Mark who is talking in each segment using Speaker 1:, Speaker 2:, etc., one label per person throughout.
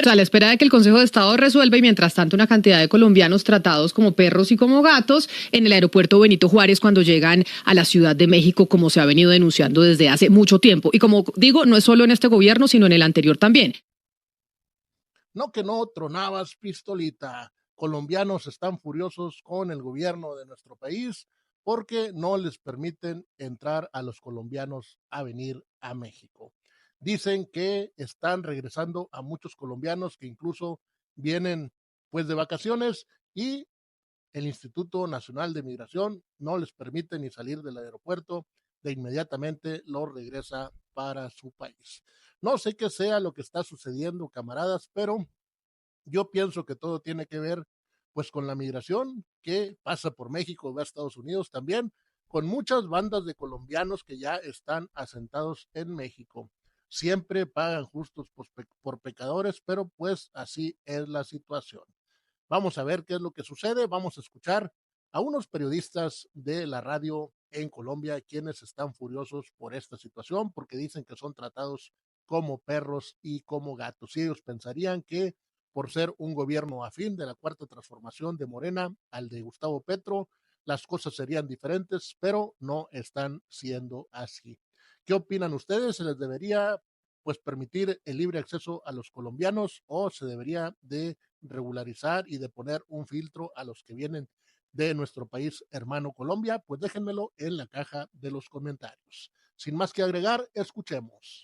Speaker 1: a la espera de que el Consejo de Estado resuelva y mientras tanto una cantidad de colombianos tratados como perros y como gatos en el aeropuerto Benito Juárez cuando llegan a la Ciudad de México, como se ha venido denunciando desde hace mucho tiempo. Y como digo, no es solo en este gobierno, sino en el anterior también.
Speaker 2: No que no tronabas, pistolita. Colombianos están furiosos con el gobierno de nuestro país porque no les permiten entrar a los colombianos a venir a México. Dicen que están regresando a muchos colombianos que incluso vienen pues de vacaciones y el Instituto Nacional de Migración no les permite ni salir del aeropuerto, de inmediatamente los regresa para su país. No sé qué sea lo que está sucediendo, camaradas, pero yo pienso que todo tiene que ver pues con la migración que pasa por México, va a Estados Unidos también, con muchas bandas de colombianos que ya están asentados en México. Siempre pagan justos por pecadores, pero pues así es la situación. Vamos a ver qué es lo que sucede, vamos a escuchar a unos periodistas de la radio en Colombia quienes están furiosos por esta situación porque dicen que son tratados como perros y como gatos. Y ellos pensarían que por ser un gobierno afín de la Cuarta Transformación de Morena al de Gustavo Petro, las cosas serían diferentes, pero no están siendo así. ¿Qué opinan ustedes? ¿Se les debería pues permitir el libre acceso a los colombianos o se debería de regularizar y de poner un filtro a los que vienen de nuestro país hermano Colombia? Pues déjenmelo en la caja de los comentarios. Sin más que agregar, escuchemos.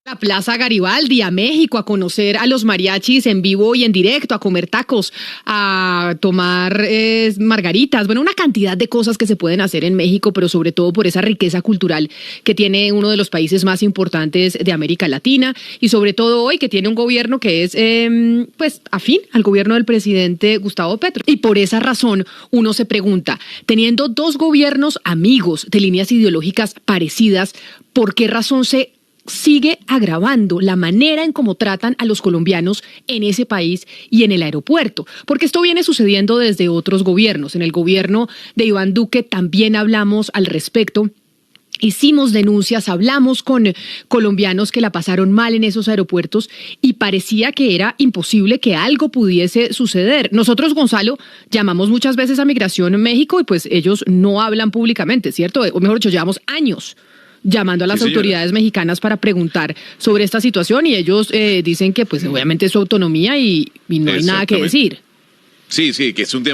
Speaker 1: La Plaza Garibaldi, a México, a conocer a los mariachis en vivo y en directo, a comer tacos, a tomar margaritas, bueno, una cantidad de cosas que se pueden hacer en México, pero sobre todo por esa riqueza cultural que tiene uno de los países más importantes de América Latina y sobre todo hoy que tiene un gobierno que es pues afín al gobierno del presidente Gustavo Petro. Y por esa razón uno se pregunta, teniendo dos gobiernos amigos de líneas ideológicas parecidas, ¿por qué razón se sigue agravando la manera en cómo tratan a los colombianos en ese país y en el aeropuerto? Porque esto viene sucediendo desde otros gobiernos. En el gobierno de Iván Duque también hablamos al respecto. Hicimos denuncias, hablamos con colombianos que la pasaron mal en esos aeropuertos y parecía que era imposible que algo pudiese suceder. Nosotros, Gonzalo, llamamos muchas veces a Migración en México y pues ellos no hablan públicamente, ¿cierto? O mejor dicho, llevamos años llamando a las autoridades mexicanas para preguntar sobre esta situación y ellos dicen que pues obviamente es su autonomía y no hay nada que decir.
Speaker 3: Sí, que es un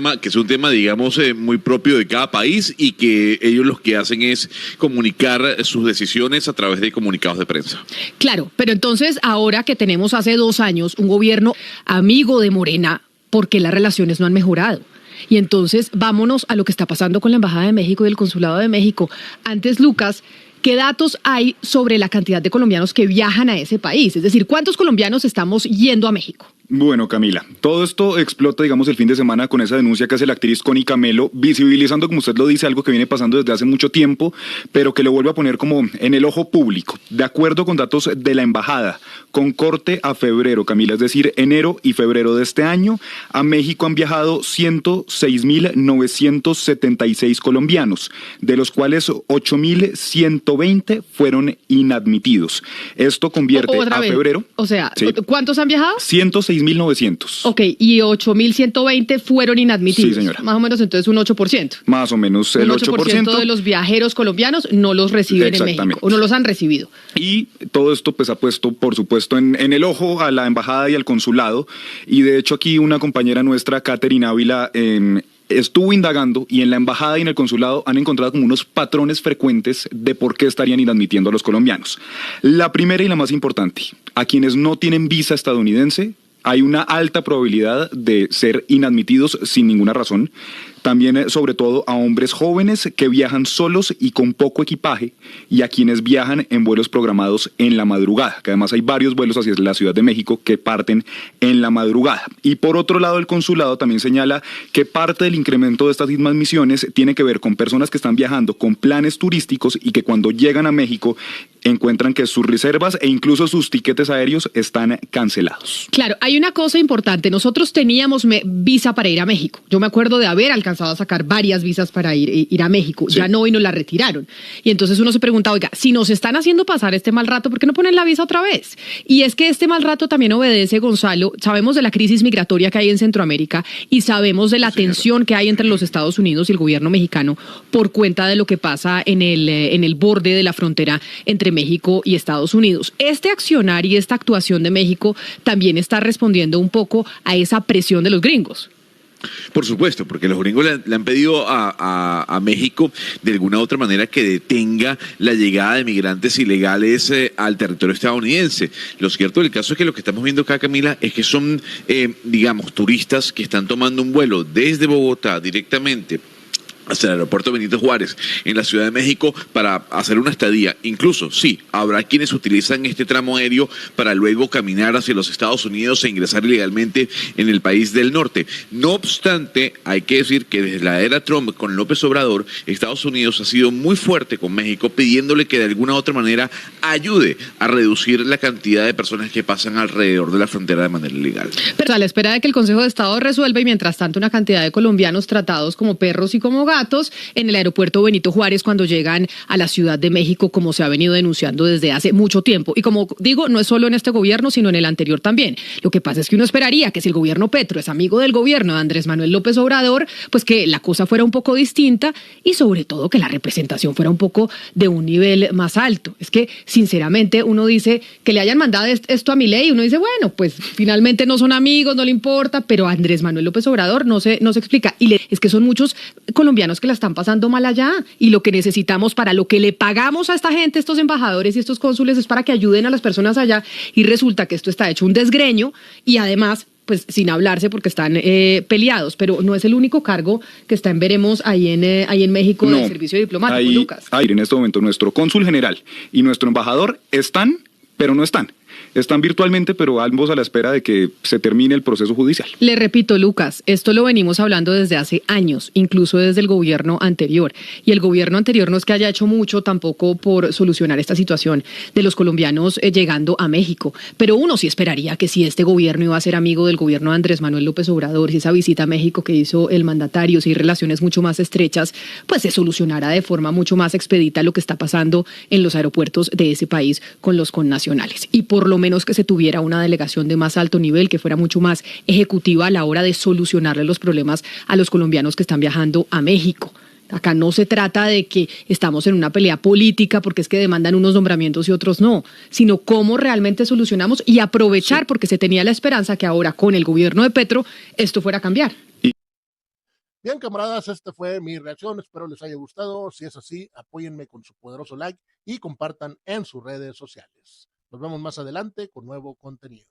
Speaker 3: tema, digamos, muy propio de cada país y que ellos lo que hacen es comunicar sus decisiones a través de comunicados de prensa.
Speaker 1: Claro, pero entonces ahora que tenemos hace 2 años un gobierno amigo de Morena, ¿por qué las relaciones no han mejorado? Y entonces vámonos a lo que está pasando con la Embajada de México y el Consulado de México. Antes, Lucas, ¿qué datos hay sobre la cantidad de colombianos que viajan a ese país? Es decir, ¿cuántos colombianos estamos yendo a México?
Speaker 4: Bueno, Camila, todo esto explota, digamos, el fin de semana con esa denuncia que hace la actriz Connie Camelo, visibilizando, como usted lo dice, algo que viene pasando desde hace mucho tiempo, pero que lo vuelve a poner como en el ojo público. De acuerdo con datos de la embajada, con corte a febrero, Camila, es decir, enero y febrero de este año, a México han viajado 106.976 colombianos, de los cuales 8.120 fueron inadmitidos. Esto convierte a febrero...
Speaker 1: O sea,
Speaker 4: ¿sí?
Speaker 1: ¿Cuántos han viajado?
Speaker 4: 106.900.
Speaker 1: Ok, y 8.120 fueron inadmitidos.
Speaker 4: Sí, señora.
Speaker 1: Más o menos entonces un 8%.
Speaker 4: Más o menos el 8%.
Speaker 1: De los viajeros colombianos no los reciben en México, o no los han recibido.
Speaker 4: Y todo esto pues ha puesto, por supuesto, en el ojo a la embajada y al consulado. Y de hecho aquí una compañera nuestra, Catherine Ávila, estuvo indagando y en la embajada y en el consulado han encontrado como unos patrones frecuentes de por qué estarían inadmitiendo a los colombianos. La primera y la más importante, a quienes no tienen visa estadounidense, hay una alta probabilidad de ser inadmitidos sin ninguna razón. También, sobre todo, a hombres jóvenes que viajan solos y con poco equipaje y a quienes viajan en vuelos programados en la madrugada, que además hay varios vuelos hacia la Ciudad de México que parten en la madrugada. Y por otro lado, el consulado también señala que parte del incremento de estas mismas misiones tiene que ver con personas que están viajando con planes turísticos y que cuando llegan a México encuentran que sus reservas e incluso sus tiquetes aéreos están cancelados.
Speaker 1: Claro, hay una cosa importante. Nosotros teníamos visa para ir a México. Yo me acuerdo de haber alcanzado alcanzado a sacar varias visas para ir a México.
Speaker 3: Sí.
Speaker 1: Ya no, y nos la retiraron. Y entonces uno se pregunta, oiga, si nos están haciendo pasar este mal rato, ¿por qué no ponen la visa otra vez? Y es que este mal rato también obedece, Gonzalo, sabemos de la crisis migratoria que hay en Centroamérica y sabemos de la tensión que hay entre los Estados Unidos y el gobierno mexicano por cuenta de lo que pasa en el borde de la frontera entre México y Estados Unidos. Este accionar y esta actuación de México también está respondiendo un poco a esa presión de los gringos.
Speaker 3: Por supuesto, porque los gringos le han pedido a México de alguna u otra manera que detenga la llegada de migrantes ilegales al territorio estadounidense. Lo cierto del caso es que lo que estamos viendo acá, Camila, es que son, digamos, turistas que están tomando un vuelo desde Bogotá directamente hasta el aeropuerto Benito Juárez en la Ciudad de México para hacer una estadía. Incluso, sí, habrá quienes utilizan este tramo aéreo para luego caminar hacia los Estados Unidos e ingresar ilegalmente en el país del norte. No obstante, hay que decir que desde la era Trump con López Obrador, Estados Unidos ha sido muy fuerte con México pidiéndole que de alguna u otra manera ayude a reducir la cantidad de personas que pasan alrededor de la frontera de manera ilegal.
Speaker 1: Pero a la espera de que el Consejo de Estado resuelva y mientras tanto una cantidad de colombianos tratados como perros y como gatos en el aeropuerto Benito Juárez cuando llegan a la Ciudad de México, como se ha venido denunciando desde hace mucho tiempo. Y como digo, no es solo en este gobierno, sino en el anterior también. Lo que pasa es que uno esperaría que si el gobierno Petro es amigo del gobierno de Andrés Manuel López Obrador, pues que la cosa fuera un poco distinta y sobre todo que la representación fuera un poco de un nivel más alto. Es que, sinceramente, uno dice que le hayan mandado esto a Milei y uno dice, bueno, pues finalmente no son amigos, no le importa, pero a Andrés Manuel López Obrador no se explica. Y es que son muchos colombianos que la están pasando mal allá y lo que necesitamos para lo que le pagamos a esta gente, estos embajadores y estos cónsules es para que ayuden a las personas allá y resulta que esto está hecho un desgreño y además pues sin hablarse porque están peleados, pero no es el único cargo que está en veremos ahí en México del servicio diplomático, Lucas.
Speaker 4: En este momento nuestro cónsul general y nuestro embajador están, pero no están. Están virtualmente, pero ambos a la espera de que se termine el proceso judicial.
Speaker 1: Le repito, Lucas, esto lo venimos hablando desde hace años, incluso desde el gobierno anterior. Y el gobierno anterior no es que haya hecho mucho tampoco por solucionar esta situación de los colombianos llegando a México. Pero uno sí esperaría que si este gobierno iba a ser amigo del gobierno de Andrés Manuel López Obrador, si esa visita a México que hizo el mandatario, si hay relaciones mucho más estrechas, pues se solucionara de forma mucho más expedita lo que está pasando en los aeropuertos de ese país con los connacionales. Y por lo menos que se tuviera una delegación de más alto nivel, que fuera mucho más ejecutiva a la hora de solucionarle los problemas a los colombianos que están viajando a México. Acá no se trata de que estamos en una pelea política porque es que demandan unos nombramientos y otros no, sino cómo realmente solucionamos y aprovechar, porque se tenía la esperanza que ahora con el gobierno de Petro esto fuera a cambiar.
Speaker 2: Bien, camaradas, esta fue mi reacción, espero les haya gustado. Si es así, apóyenme con su poderoso like y compartan en sus redes sociales. Nos vemos más adelante con nuevo contenido.